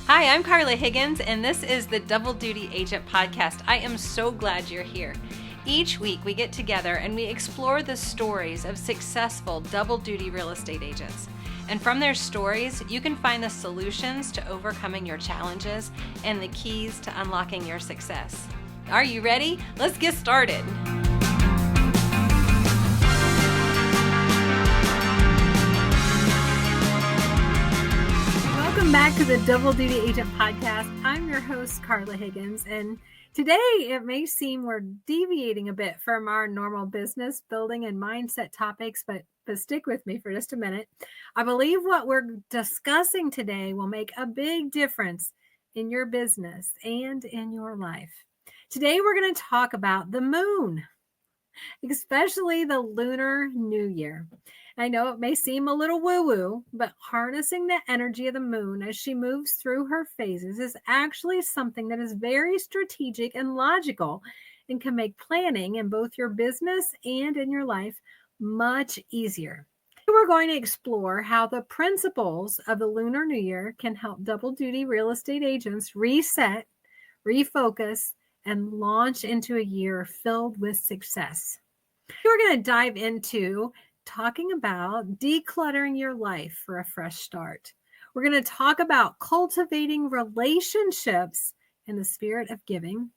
Hi, I'm Carla Higgins, and this is the Double Duty Agent Podcast. I am so glad you're here. Each week, we get together and we explore the stories of successful double duty real estate agents. And from their stories, you can find the solutions to overcoming your challenges and the keys to unlocking your success. Are you ready? Let's get started. Welcome back to the Double Duty Agent Podcast. I'm your host, Carla Higgins, and today it may seem we're deviating a bit from our normal business building and mindset topics, but stick with me for just a minute. I believe what we're discussing today will make a big difference in your business and in your life. Today we're going to talk about the moon, especially the Lunar New Year. I know it may seem a little woo-woo, but harnessing the energy of the moon as she moves through her phases is actually something that is very strategic and logical and can make planning in both your business and in your life much easier. We're going to explore how the principles of the Lunar New Year can help double-duty real estate agents reset, refocus, and launch into a year filled with success. We're going to dive into talking about decluttering your life for a fresh start. We're going to talk about cultivating relationships in the spirit of giving.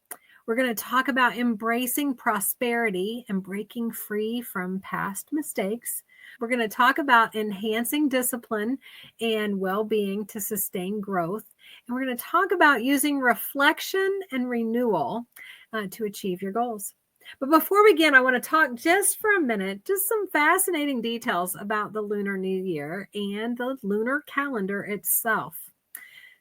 We're going to talk about embracing prosperity and breaking free from past mistakes. We're going to talk about enhancing discipline and well-being to sustain growth. And we're going to talk about using reflection and renewal to achieve your goals. But before we begin, I want to talk just for a minute, just some fascinating details about the Lunar New Year and the lunar calendar itself.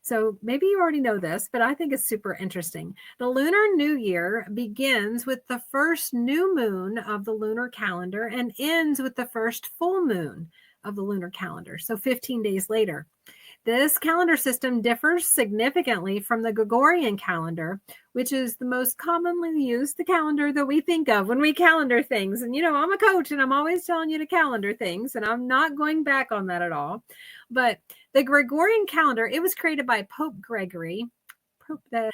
So maybe you already know this, but I think it's super interesting. The Lunar New Year begins with the first new moon of the lunar calendar and ends with the first full moon of the lunar calendar, so 15 days later. This calendar system differs significantly from the Gregorian calendar, which is the most commonly used, the calendar that we think of when we calendar things. And, you know, I'm a coach and I'm always telling you to calendar things, and I'm not going back on that at all. But the Gregorian calendar, it was created by Pope Gregory in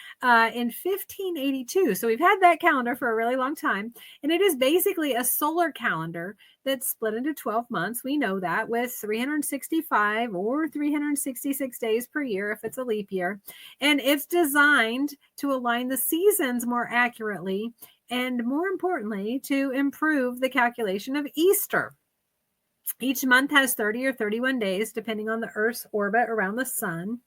1582. So we've had that calendar for a really long time. And it is basically a solar calendar that's split into 12 months. We know that, with 365 or 366 days per year if it's a leap year. And it's designed to align the seasons more accurately and, more importantly, to improve the calculation of Easter. Each month has 30 or 31 days, depending on the Earth's orbit around the sun.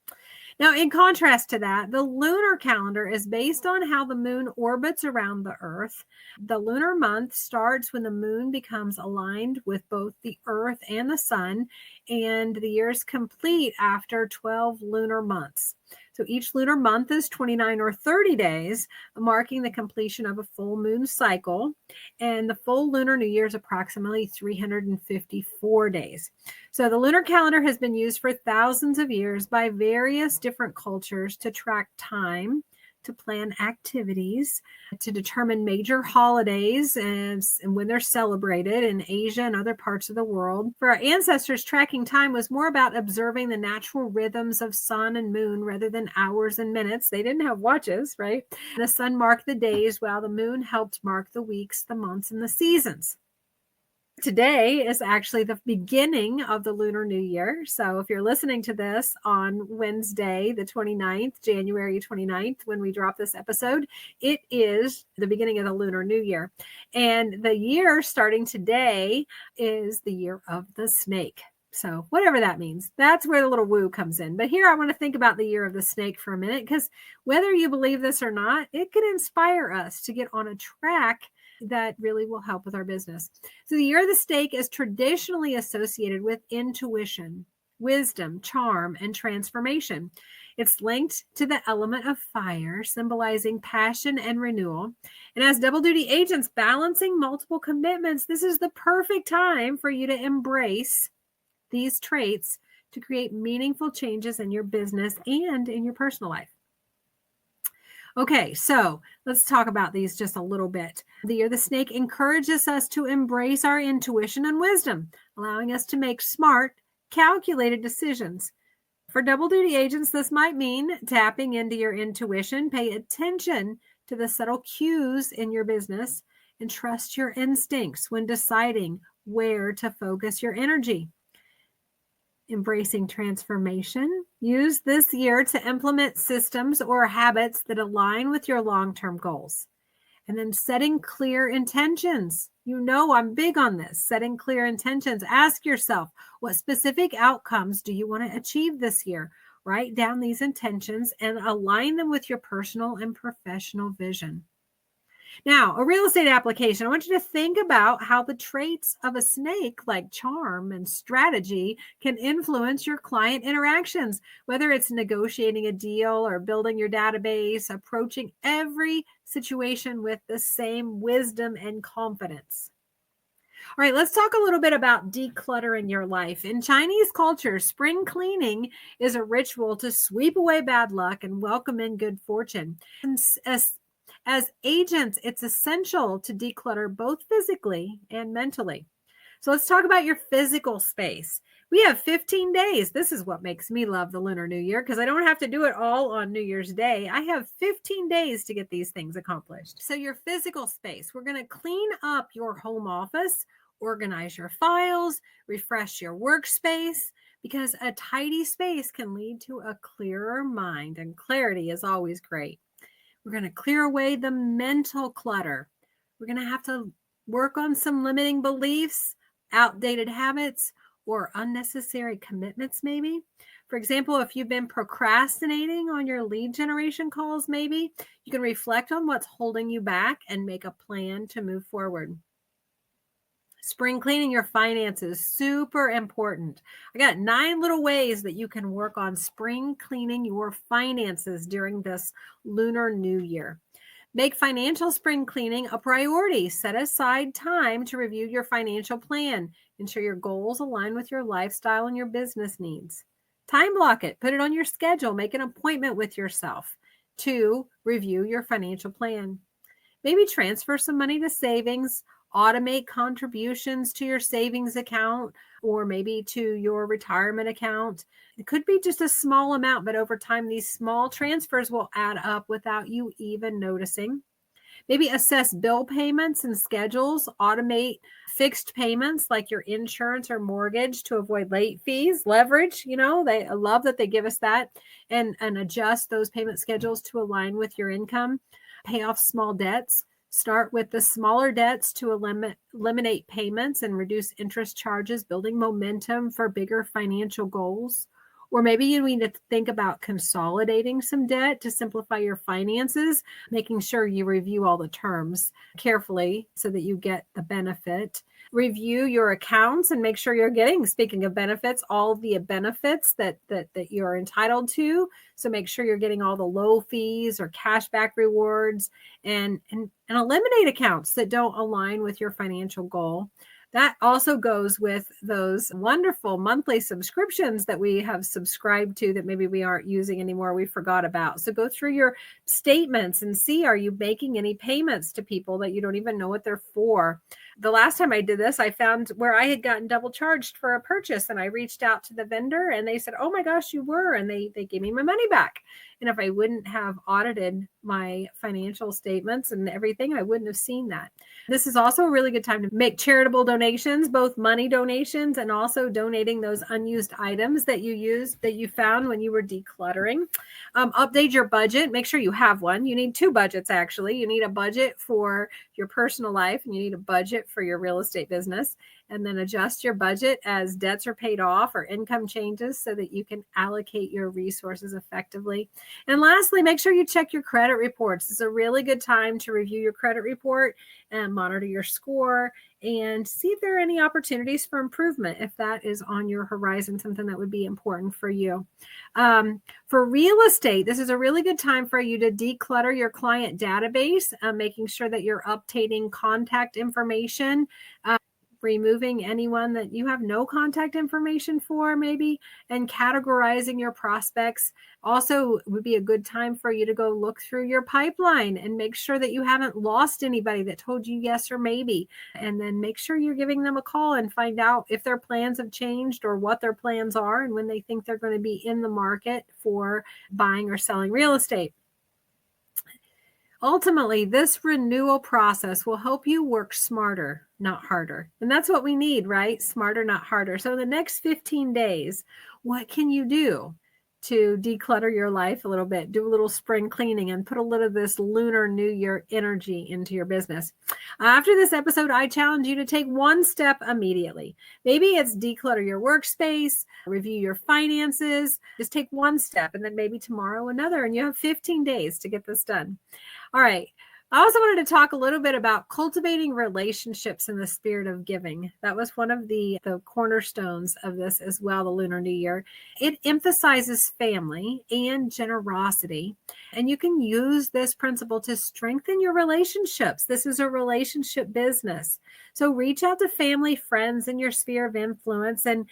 Now, in contrast to that, the lunar calendar is based on how the moon orbits around the Earth. The lunar month starts when the moon becomes aligned with both the Earth and the sun, and the year is complete after 12 lunar months. So each lunar month is 29 or 30 days, marking the completion of a full moon cycle. And the full Lunar New Year is approximately 354 days. So the lunar calendar has been used for thousands of years by various different cultures to track time, to plan activities, to determine major holidays and when they're celebrated in Asia and other parts of the world. For our ancestors, tracking time was more about observing the natural rhythms of sun and moon rather than hours and minutes. They didn't have watches, right? The sun marked the days while the moon helped mark the weeks, the months, and the seasons. Today is actually the beginning of the Lunar New Year. So if you're listening to this on Wednesday, the 29th, January 29th, when we drop this episode, it is the beginning of the Lunar New Year. And the year starting today is the year of the snake. So whatever that means, that's where the little woo comes in. But here I want to think about the year of the snake for a minute, because whether you believe this or not, it could inspire us to get on a track that really will help with our business. So the year of the snake is traditionally associated with intuition, wisdom, charm, and transformation. It's linked to the element of fire, symbolizing passion and renewal. And as double duty agents balancing multiple commitments, this is the perfect time for you to embrace these traits to create meaningful changes in your business and in your personal life. Okay, so let's talk about these just a little bit. The year of the snake encourages us to embrace our intuition and wisdom, allowing us to make smart, calculated decisions. For double duty agents, this might mean tapping into your intuition. Pay attention to the subtle cues in your business and trust your instincts when deciding where to focus your energy. Embracing transformation. Use this year to implement systems or habits that align with your long-term goals. And then setting clear intentions. You know, I'm big on this, setting clear intentions. Ask yourself, what specific outcomes do you want to achieve this year? Write down these intentions and align them with your personal and professional vision. Now, a real estate application, I want you to think about how the traits of a snake, like charm and strategy, can influence your client interactions, whether it's negotiating a deal or building your database, approaching every situation with the same wisdom and confidence. All right, let's talk a little bit about decluttering your life. In Chinese culture, spring cleaning is a ritual to sweep away bad luck and welcome in good fortune. And as agents, it's essential to declutter both physically and mentally. So let's talk about your physical space. We have 15 days. This is what makes me love the Lunar New Year, because I don't have to do it all on New Year's Day. I have 15 days to get these things accomplished. So your physical space, we're going to clean up your home office, organize your files, refresh your workspace, because a tidy space can lead to a clearer mind, and clarity is always great. We're going to clear away the mental clutter. We're going to have to work on some limiting beliefs, outdated habits, or unnecessary commitments, maybe. For example, if you've been procrastinating on your lead generation calls, maybe you can reflect on what's holding you back and make a plan to move forward. Spring cleaning your finances, super important. I got 9 little ways that you can work on spring cleaning your finances during this Lunar New Year. Make financial spring cleaning a priority. Set aside time to review your financial plan. Ensure your goals align with your lifestyle and your business needs. Time block it. Put it on your schedule. Make an appointment with yourself to review your financial plan. Maybe transfer some money to savings. Automate contributions to your savings account or maybe to your retirement account. It could be just a small amount, but over time, these small transfers will add up without you even noticing. Maybe assess bill payments and schedules. Automate fixed payments like your insurance or mortgage to avoid late fees. Leverage, I love that they give us that, and adjust those payment schedules to align with your income. Pay off small debts. Start with the smaller debts to eliminate payments and reduce interest charges, building momentum for bigger financial goals. Or maybe you need to think about consolidating some debt to simplify your finances, making sure you review all the terms carefully so that you get the benefit. Review your accounts and make sure you're getting, speaking of benefits, all the benefits that you're entitled to. So make sure you're getting all the low fees or cashback rewards, and eliminate accounts that don't align with your financial goal. That also goes with those wonderful monthly subscriptions that we have subscribed to that maybe we aren't using anymore, we forgot about. So go through your statements and see, are you making any payments to people that you don't even know what they're for? The last time I did this, I found where I had gotten double charged for a purchase, and I reached out to the vendor and they said, oh my gosh, you were, and they gave me my money back. And if I wouldn't have audited my financial statements and everything, I wouldn't have seen that. This is also a really good time to make charitable donations, both money donations and also donating those unused items that you found when you were decluttering. Update your budget. Make sure you have one. You need 2 budgets, actually. You need a budget for your personal life and you need a budget for your real estate business. And then adjust your budget as debts are paid off or income changes so that you can allocate your resources effectively. And lastly, make sure you check your credit reports. It's a really good time to review your credit report and monitor your score and see if there are any opportunities for improvement, if that is on your horizon, something that would be important for you. For real estate, this is a really good time for you to declutter your client database, making sure that you're updating contact information. removing anyone that you have no contact information for, maybe, and categorizing your prospects. Also would be a good time for you to go look through your pipeline and make sure that you haven't lost anybody that told you yes or maybe. And then make sure you're giving them a call and find out if their plans have changed or what their plans are and when they think they're going to be in the market for buying or selling real estate. Ultimately, this renewal process will help you work smarter, not harder. And that's what we need, right? Smarter, not harder. So in the next 15 days, what can you do to declutter your life a little bit, do a little spring cleaning, and put a little of this Lunar New Year energy into your business? After this episode, I challenge you to take one step immediately. Maybe it's declutter your workspace, review your finances. Just take one step, and then maybe tomorrow another, and you have 15 days to get this done. All right. I also wanted to talk a little bit about cultivating relationships in the spirit of giving. That was one of the cornerstones of this as well, the Lunar New Year. It emphasizes family and generosity, and you can use this principle to strengthen your relationships. This is a relationship business. So reach out to family, friends in your sphere of influence, and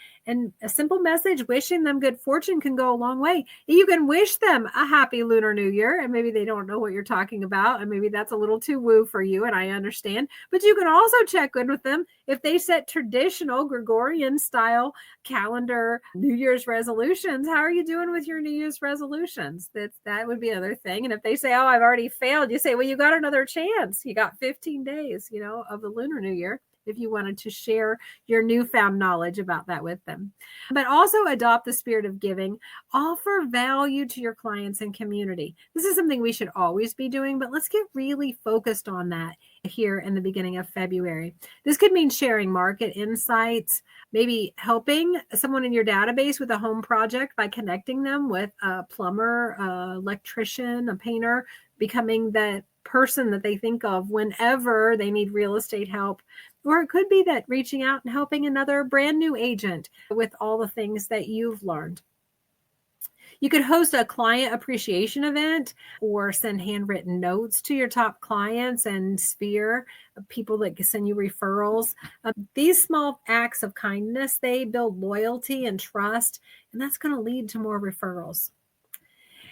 a simple message wishing them good fortune can go a long way. You can wish them a happy Lunar New Year, and maybe they don't know what you're talking about, and maybe that's a little too woo for you, and I understand. But you can also check in with them if they set traditional Gregorian style calendar New Year's resolutions. How are you doing with your New Year's resolutions? That would be another thing. And if they say, oh, I've already failed, you say, well, you got another chance. You got 15 days, of the Lunar New Year, if you wanted to share your newfound knowledge about that with them. But also adopt the spirit of giving. Offer value to your clients and community. This is something we should always be doing, but let's get really focused on that here in the beginning of February. This could mean sharing market insights, maybe helping someone in your database with a home project by connecting them with a plumber, an electrician, a painter, becoming that person that they think of whenever they need real estate help. Or it could be that reaching out and helping another brand new agent with all the things that you've learned. You could host a client appreciation event or send handwritten notes to your top clients and sphere of people that send you referrals. These small acts of kindness, they build loyalty and trust, and that's going to lead to more referrals.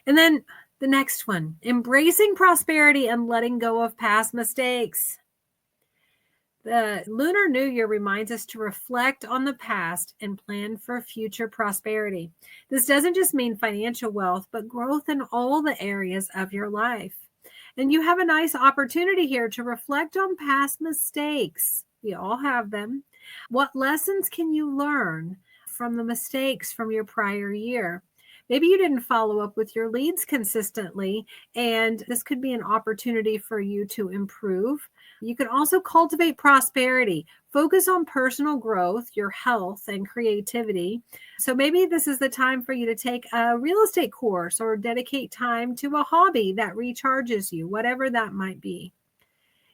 And then the next one, embracing prosperity and letting go of past mistakes. The Lunar New Year reminds us to reflect on the past and plan for future prosperity. This doesn't just mean financial wealth, but growth in all the areas of your life. And you have a nice opportunity here to reflect on past mistakes. We all have them. What lessons can you learn from the mistakes from your prior year? Maybe you didn't follow up with your leads consistently, and this could be an opportunity for you to improve. You can also cultivate prosperity, focus on personal growth, your health, and creativity. So maybe this is the time for you to take a real estate course or dedicate time to a hobby that recharges you, whatever that might be.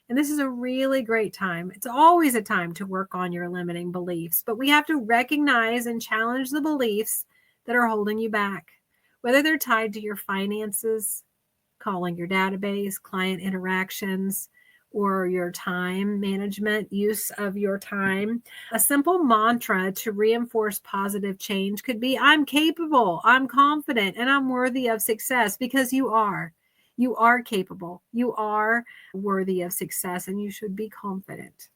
And this is a really great time. It's always a time to work on your limiting beliefs, but we have to recognize and challenge the beliefs that are holding you back, whether they're tied to your finances, calling your database, client interactions, or your time management, use of your time. A simple mantra to reinforce positive change could be, I'm capable, I'm confident, and I'm worthy of success, because you are. You are capable. You are worthy of success, and you should be confident.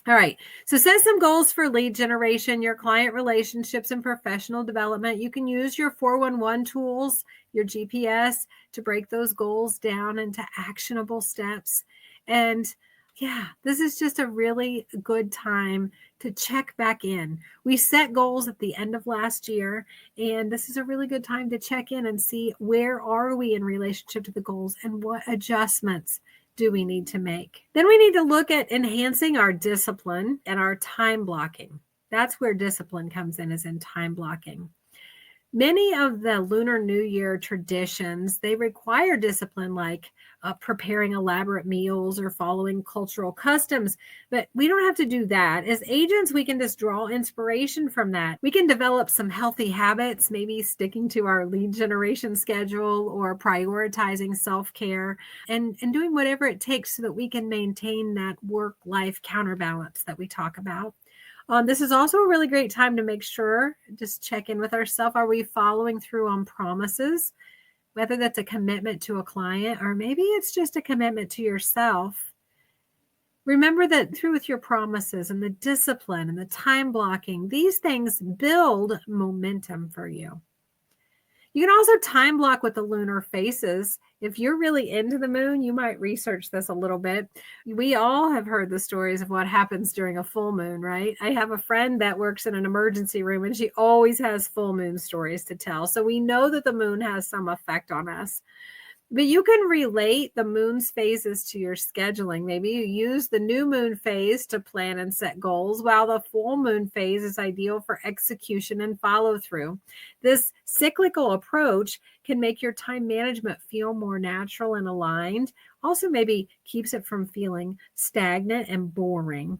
All right. So set some goals for lead generation, your client relationships, and professional development. You can use your 411 tools, your GPS, to break those goals down into actionable steps. And yeah, this is just a really good time to check back in. We set goals at the end of last year, and this is a really good time to check in and see where are we in relationship to the goals and what adjustments do we need to make. Then we need to look at enhancing our discipline and our time blocking. That's where discipline comes in, is in time blocking. Many of the Lunar New Year traditions, they require discipline like preparing elaborate meals or following cultural customs, but we don't have to do that. As agents, we can just draw inspiration from that. We can develop some healthy habits, maybe sticking to our lead generation schedule or prioritizing self-care and doing whatever it takes so that we can maintain that work-life counterbalance that we talk about. This is also a really great time to make sure, just check in with ourselves. Are we following through on promises? Whether that's a commitment to a client or maybe it's just a commitment to yourself. Remember that through with your promises and the discipline and the time blocking, these things build momentum for you. You can also time block with the lunar phases. If you're really into the moon, you might research this a little bit. We all have heard the stories of what happens during a full moon, right? I have a friend that works in an emergency room and she always has full moon stories to tell. So we know that the moon has some effect on us. But you can relate the moon's phases to your scheduling. Maybe you use the new moon phase to plan and set goals, while the full moon phase is ideal for execution and follow through. This cyclical approach can make your time management feel more natural and aligned. Also, maybe keeps it from feeling stagnant and boring.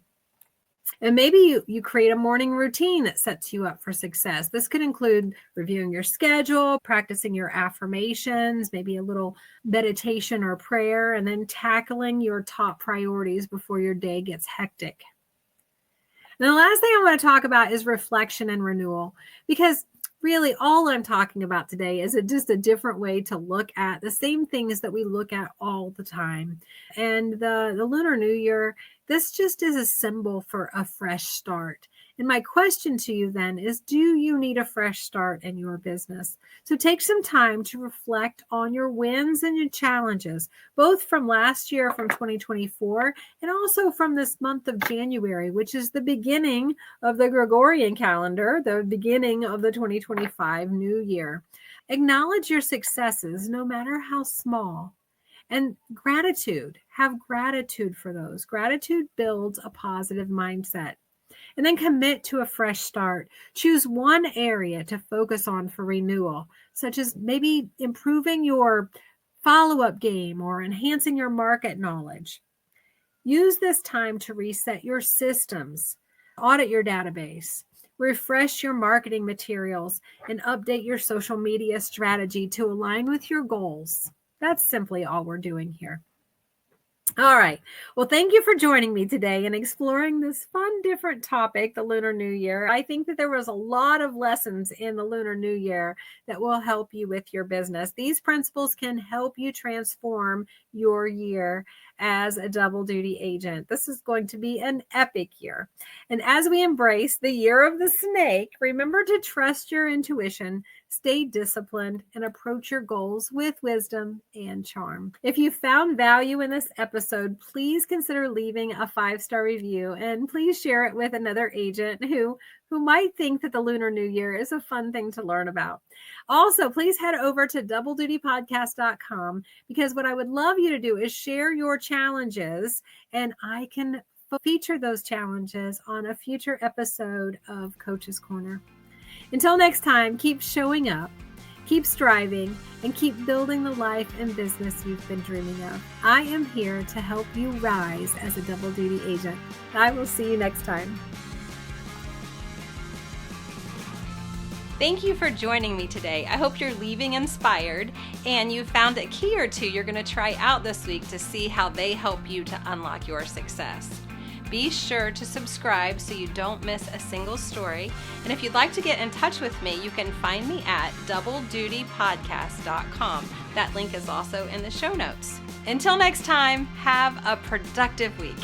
And maybe you create a morning routine that sets you up for success. This could include reviewing your schedule, practicing your affirmations, maybe a little meditation or prayer, and then tackling your top priorities before your day gets hectic. And the last thing I want to talk about is reflection and renewal, because really all I'm talking about today is just a different way to look at the same things that we look at all the time. And the Lunar New Year, this just is a symbol for a fresh start. And my question to you then is, do you need a fresh start in your business? So take some time to reflect on your wins and your challenges, both from last year, from 2024, and also from this month of January, which is the beginning of the Gregorian calendar, the beginning of the 2025 new year. Acknowledge your successes, no matter how small. And gratitude, have gratitude for those. Gratitude builds a positive mindset. And then commit to a fresh start. Choose one area to focus on for renewal, such as maybe improving your follow-up game or enhancing your market knowledge. Use this time to reset your systems, audit your database, refresh your marketing materials, and update your social media strategy to align with your goals. That's simply all we're doing here. All right. Well, thank you for joining me today and exploring this fun, different topic, the Lunar New Year. I think that there was a lot of lessons in the Lunar New Year that will help you with your business. These principles can help you transform your year as a double duty agent. This is going to be an epic year. And as we embrace the year of the snake, remember to trust your intuition, stay disciplined, and approach your goals with wisdom and charm. If you found value in this episode, please consider leaving a 5-star review and please share it with another agent who might think that the Lunar New Year is a fun thing to learn about. Also, please head over to doubledutypodcast.com, because what I would love you to do is share your challenges, and I can feature those challenges on a future episode of Coach's Corner. Until next time, keep showing up, keep striving, and keep building the life and business you've been dreaming of. I am here to help you rise as a double duty agent. I will see you next time. Thank you for joining me today. I hope you're leaving inspired and you found a key or two you're going to try out this week to see how they help you to unlock your success. Be sure to subscribe so you don't miss a single story. And if you'd like to get in touch with me, you can find me at doubledutypodcast.com. That link is also in the show notes. Until next time, have a productive week.